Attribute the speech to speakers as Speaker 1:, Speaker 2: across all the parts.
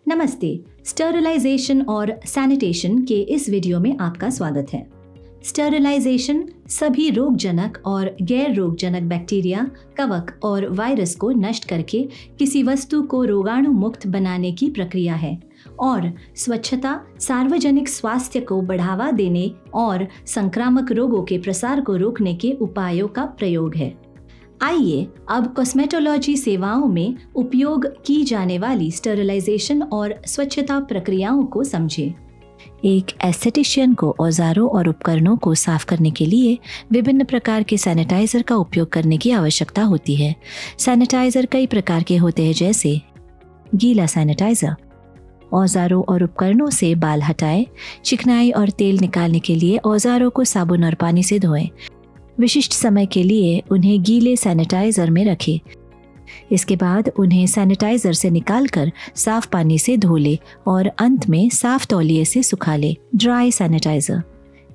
Speaker 1: नमस्ते। स्टरलाइजेशन और सैनिटेशन के इस वीडियो में आपका स्वागत है। स्टरलाइजेशन सभी रोगजनक और गैर रोगजनक बैक्टीरिया, कवक और वायरस को नष्ट करके किसी वस्तु को रोगाणु मुक्त बनाने की प्रक्रिया है और स्वच्छता सार्वजनिक स्वास्थ्य को बढ़ावा देने और संक्रामक रोगों के प्रसार को रोकने के उपायों का प्रयोग है। आइए अब कॉस्मेटोलॉजी सेवाओं में उपयोग की जाने वाली स्टरलाइजेशन और स्वच्छता प्रक्रियाओं को समझें।
Speaker 2: एक एस्थेटिशियन को औजारों और उपकरणों को साफ करने के लिए विभिन्न प्रकार के सैनिटाइजर का उपयोग करने की आवश्यकता होती है। सैनिटाइजर कई प्रकार के होते हैं, जैसे गीला सैनिटाइजर, औजारों और उपकरणों से बाल हटाएं। चिकनाई और तेल निकालने के लिए औजारों को साबुन और पानी से धोएं। विशिष्ट समय के लिए उन्हें गीले सैनिटाइजर में रखें। इसके बाद उन्हें सैनिटाइजर से निकालकर साफ पानी से धो ले और अंत में साफ तौलिए से सुखा ले। Dry sanitiser.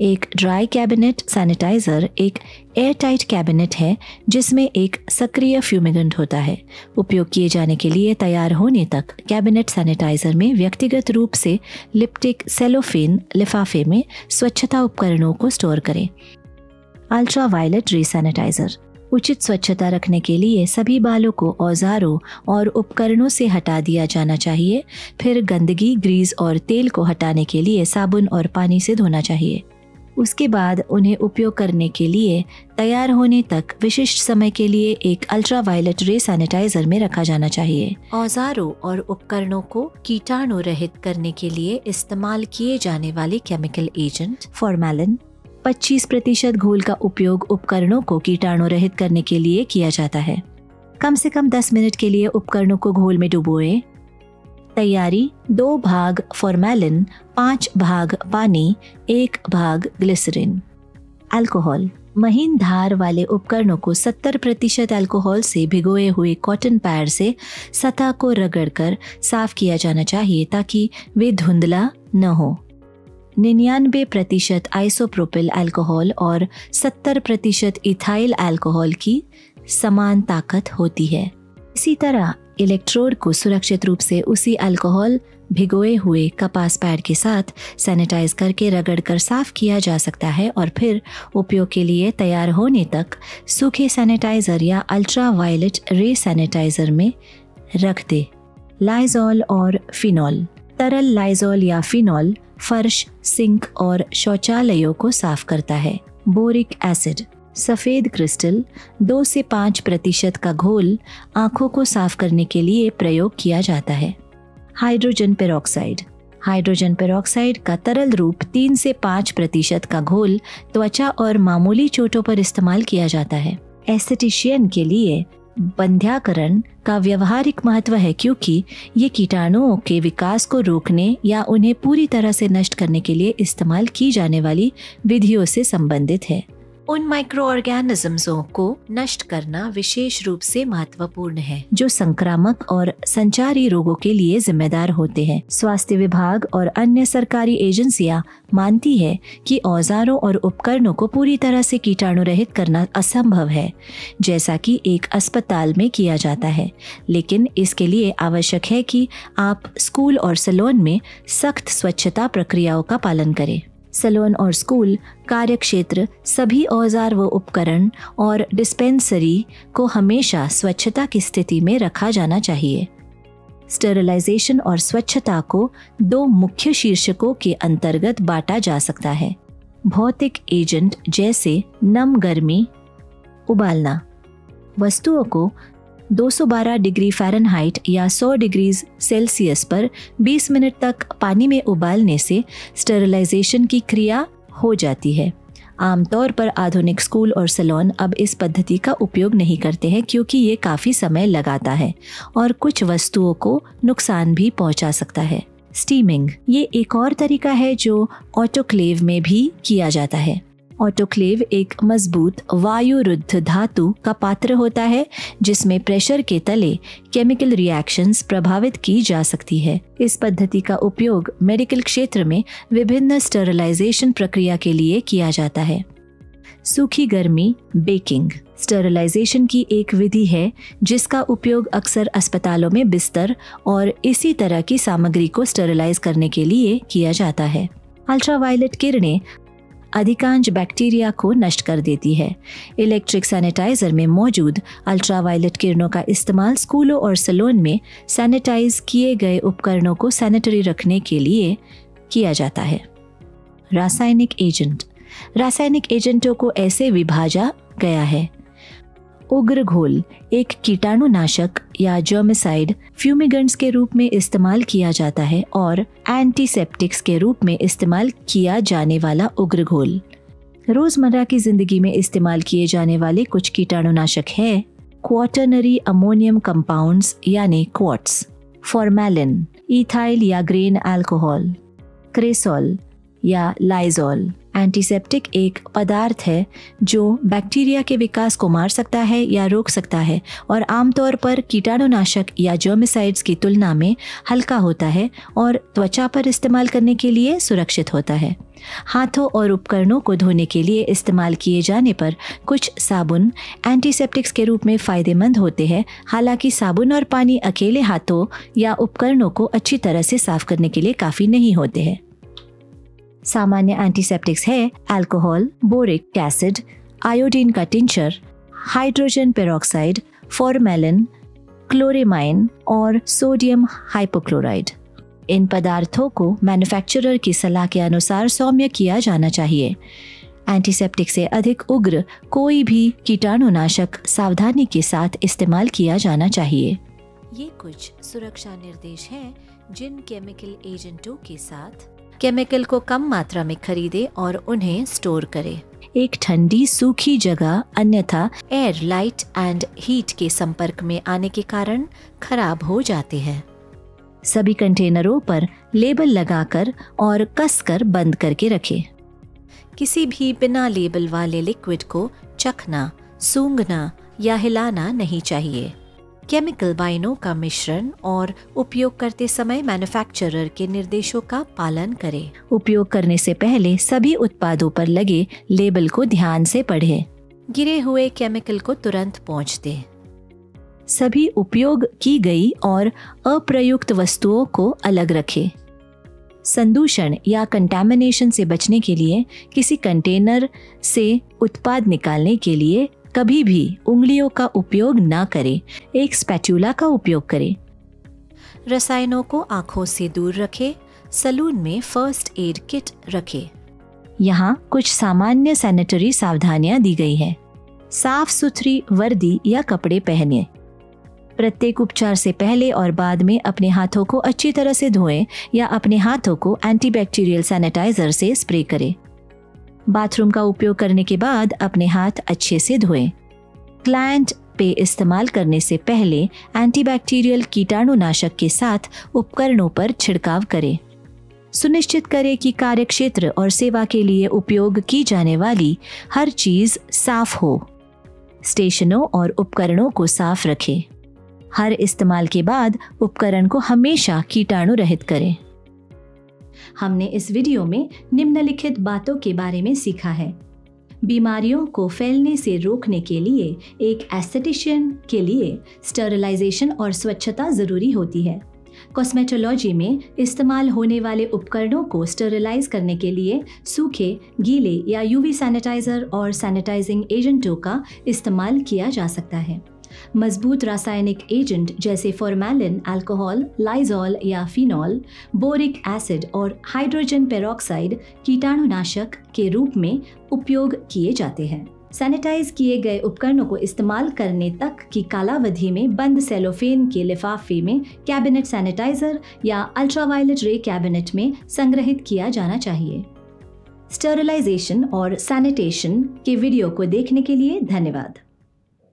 Speaker 2: एक ड्राई कैबिनेट सैनिटाइजर एक एयरटाइट कैबिनेट है जिसमें एक सक्रिय फ्यूमिगेंट होता है। उपयोग किए जाने के लिए तैयार होने तक कैबिनेट सैनिटाइजर में व्यक्तिगत रूप से लिप्टिक सेलोफेन लिफाफे में स्वच्छता उपकरणों को स्टोर करें। अल्ट्रावायलेट रे सैनिटाइजर। उचित स्वच्छता रखने के लिए सभी बालों को औजारों और उपकरणों से हटा दिया जाना चाहिए। फिर गंदगी, ग्रीस और तेल को हटाने के लिए साबुन और पानी से धोना चाहिए। उसके बाद उन्हें उपयोग करने के लिए तैयार होने तक विशिष्ट समय के लिए एक अल्ट्रावायलेट रे सैनिटाइजर में रखा जाना चाहिए। औजारों और उपकरणों को कीटाणु रहित करने के लिए इस्तेमाल किए जाने वाले केमिकल एजेंट फॉर्मेलिन। 25% घोल का उपयोग उपकरणों को कीटाणु रहित करने के लिए किया जाता है। कम से कम 10 मिनट के लिए उपकरणों को घोल में डुबोएं। तैयारी: 2 भाग फॉर्मेलिन, 5 भाग पानी, 1 भाग ग्लिसरीन। अल्कोहल। महीन धार वाले उपकरणों को 70% अल्कोहल से भिगोए हुए कॉटन पैड से सतह को रगड़कर साफ किया जाना चाहिए ताकि वे धुंधला न हो। 99% आइसोप्रोपिल अल्कोहल और 70% इथाइल अल्कोहल की समान ताकत होती है। इसी तरह इलेक्ट्रोड को सुरक्षित रूप से उसी अल्कोहल भिगोए हुए कपास पैड के साथ सैनिटाइज करके रगड़कर साफ किया जा सकता है और फिर उपयोग के लिए तैयार होने तक सूखे सैनिटाइजर या अल्ट्रावायलेट रे सैनिटाइजर में रख दे। लाइजॉल और फिनॉल। तरल लाइजॉल या फिनॉल फर्श, सिंक और शौचालयों को साफ करता है। Boric acid. सफेद क्रिस्टल 2 से 5% का घोल आंखों को साफ करने के लिए प्रयोग किया जाता है। Hydrogen peroxide. हाइड्रोजन पेरोक्साइड का तरल रूप 3 से 5% का घोल त्वचा और मामूली चोटों पर इस्तेमाल किया जाता है। एस्थेटिशियन के लिए बंध्याकरण का व्यवहारिक महत्व है क्योंकि ये कीटाणुओं के विकास को रोकने या उन्हें पूरी तरह से नष्ट करने के लिए इस्तेमाल की जाने वाली विधियों से संबंधित है। उन माइक्रो ऑर्गेनिज्मों को नष्ट करना विशेष रूप से महत्वपूर्ण है जो संक्रामक और संचारी रोगों के लिए जिम्मेदार होते हैं। स्वास्थ्य विभाग और अन्य सरकारी एजेंसियां मानती है कि औजारों और उपकरणों को पूरी तरह से कीटाणु रहित करना असंभव है, जैसा कि एक अस्पताल में किया जाता है, लेकिन इसके लिए आवश्यक है कि आप स्कूल और सैलून में सख्त स्वच्छता प्रक्रियाओं का पालन करें। सैलून और स्कूल कार्यक्षेत्र, सभी औजार व उपकरण और डिस्पेंसरी को हमेशा स्वच्छता की स्थिति में रखा जाना चाहिए। स्टरलाइजेशन और स्वच्छता को 2 मुख्य शीर्षकों के अंतर्गत बांटा जा सकता है। भौतिक एजेंट जैसे नम गर्मी, उबालना। वस्तुओं को 212 डिग्री फ़ारेनहाइट या 100 डिग्री सेल्सियस पर 20 मिनट तक पानी में उबालने से स्टरलाइजेशन की क्रिया हो जाती है। आमतौर पर आधुनिक स्कूल और सैलून अब इस पद्धति का उपयोग नहीं करते हैं क्योंकि ये काफ़ी समय लगाता है और कुछ वस्तुओं को नुकसान भी पहुंचा सकता है। स्टीमिंग ये एक और तरीका है जो ऑटोक्लेव में भी किया जाता है। ऑटोक्लेव एक मजबूत वायुरुद्ध धातु का पात्र होता है जिसमें प्रेशर के तले केमिकल रिएक्शंस प्रभावित की जा सकती है। इस पद्धति का उपयोग मेडिकल क्षेत्र में विभिन्न स्टरलाइजेशन प्रक्रिया के लिए किया जाता है। सूखी गर्मी बेकिंग स्टरलाइजेशन की एक विधि है जिसका उपयोग अक्सर अस्पतालों में बिस्तर और इसी तरह की सामग्री को स्टरलाइज करने के लिए किया जाता है। अल्ट्रावायलेट किरणें अधिकांश बैक्टीरिया को नष्ट कर देती है। इलेक्ट्रिक सैनिटाइजर में मौजूद अल्ट्रावायलेट किरणों का इस्तेमाल स्कूलों और सैलून में सैनिटाइज किए गए उपकरणों को सैनिटरी रखने के लिए किया जाता है। रासायनिक एजेंट, रासायनिक एजेंटों को ऐसे विभाजा गया है। उग्र घोल एक कीटाणुनाशक या जर्मिसाइड फ्यूमिगेंट्स के रूप में इस्तेमाल किया जाता है और एंटीसेप्टिक्स के रूप में इस्तेमाल किया जाने वाला उग्र घोल। रोजमर्रा की जिंदगी में इस्तेमाल किए जाने वाले कुछ कीटाणुनाशक है क्वाटर्नरी अमोनियम कंपाउंड्स यानी क्वाट्स, फॉर्मेलिन, इथाइल या ग्रेन अल्कोहल, क्रेसोल या लाइजोल। एंटीसेप्टिक एक पदार्थ है जो बैक्टीरिया के विकास को मार सकता है या रोक सकता है और आमतौर पर कीटाणुनाशक या जर्मिसाइड्स की तुलना में हल्का होता है और त्वचा पर इस्तेमाल करने के लिए सुरक्षित होता है। हाथों और उपकरणों को धोने के लिए इस्तेमाल किए जाने पर कुछ साबुन एंटीसेप्टिक्स के रूप में फ़ायदेमंद होते हैं। हालांकि साबुन और पानी अकेले हाथों या उपकरणों को अच्छी तरह से साफ करने के लिए काफ़ी नहीं होते हैं। सामान्य एंटीसेप्टिक्स है अल्कोहल, बोरिक एसिड, आयोडीन का टिंचर, हाइड्रोजन पेरोक्साइड, फॉर्मेलिन, क्लोरेमाइन और सोडियम हाइपोक्लोराइड। इन पदार्थों को मैन्युफैक्चरर की सलाह के अनुसार सौम्य किया जाना चाहिए। एंटीसेप्टिक से अधिक उग्र कोई भी कीटाणुनाशक सावधानी के साथ इस्तेमाल किया जाना चाहिए। ये कुछ सुरक्षा निर्देश हैं जिन केमिकल एजेंटों के साथ केमिकल को कम मात्रा में खरीदें और उन्हें स्टोर करें। एक ठंडी सूखी जगह, अन्यथा एयर, लाइट एंड हीट के संपर्क में आने के कारण खराब हो जाते हैं। सभी कंटेनरों पर लेबल लगाकर और कसकर बंद करके रखें। किसी भी बिना लेबल वाले लिक्विड को चखना, सूंघना या हिलाना नहीं चाहिए। केमिकल बाइनों का मिश्रण और उपयोग करते समय मैन्युफैक्चरर के निर्देशों का पालन करें। उपयोग करने से पहले सभी उत्पादों पर लगे लेबल को ध्यान से पढ़ें। गिरे हुए केमिकल को तुरंत पोंछ दें। सभी उपयोग की गई और अप्रयुक्त वस्तुओं को अलग रखें। संदूषण या कंटामिनेशन से बचने के लिए किसी कंटेनर से उत्पाद निकालने के लिए कभी भी उंगलियों का उपयोग ना करें। एक स्पैचुला का उपयोग करें। रसायनों को आंखों से दूर रखें। सैलून में फर्स्ट एड किट रखें। यहाँ कुछ सामान्य सैनिटरी सावधानियां दी गई हैं। साफ सुथरी वर्दी या कपड़े पहने। प्रत्येक उपचार से पहले और बाद में अपने हाथों को अच्छी तरह से धोएं या अपने हाथों को एंटीबैक्टीरियल सैनिटाइजर से स्प्रे करें। बाथरूम का उपयोग करने के बाद अपने हाथ अच्छे से धोएं। क्लायंट पे इस्तेमाल करने से पहले एंटीबैक्टीरियल कीटाणुनाशक के साथ उपकरणों पर छिड़काव करें। सुनिश्चित करें कि कार्यक्षेत्र और सेवा के लिए उपयोग की जाने वाली हर चीज साफ हो। स्टेशनों और उपकरणों को साफ रखें। हर इस्तेमाल के बाद उपकरण को हमेशा कीटाणु रहित करें।
Speaker 1: हमने इस वीडियो में निम्नलिखित बातों के बारे में सीखा है। बीमारियों को फैलने से रोकने के लिए एक एस्थेटिशियन के लिए स्टरलाइजेशन और स्वच्छता जरूरी होती है। कॉस्मेटोलॉजी में इस्तेमाल होने वाले उपकरणों को स्टरलाइज करने के लिए सूखे, गीले या यूवी सैनिटाइजर और सैनिटाइजिंग एजेंटों का इस्तेमाल किया जा सकता है। मजबूत रासायनिक एजेंट जैसे फॉर्मेलिन, अल्कोहल, लाइजोल या फिनॉल, बोरिक एसिड और हाइड्रोजन पेरोक्साइड कीटाणुनाशक के रूप में उपयोग किए जाते हैं। सैनिटाइज किए गए उपकरणों को इस्तेमाल करने तक की कालावधि में बंद सेलोफेन के लिफाफे में कैबिनेट सैनिटाइजर या अल्ट्रावायलेट रे कैबिनेट में संग्रहित किया जाना चाहिए। स्टरलाइजेशन और सैनिटेशन के वीडियो को देखने के लिए धन्यवाद।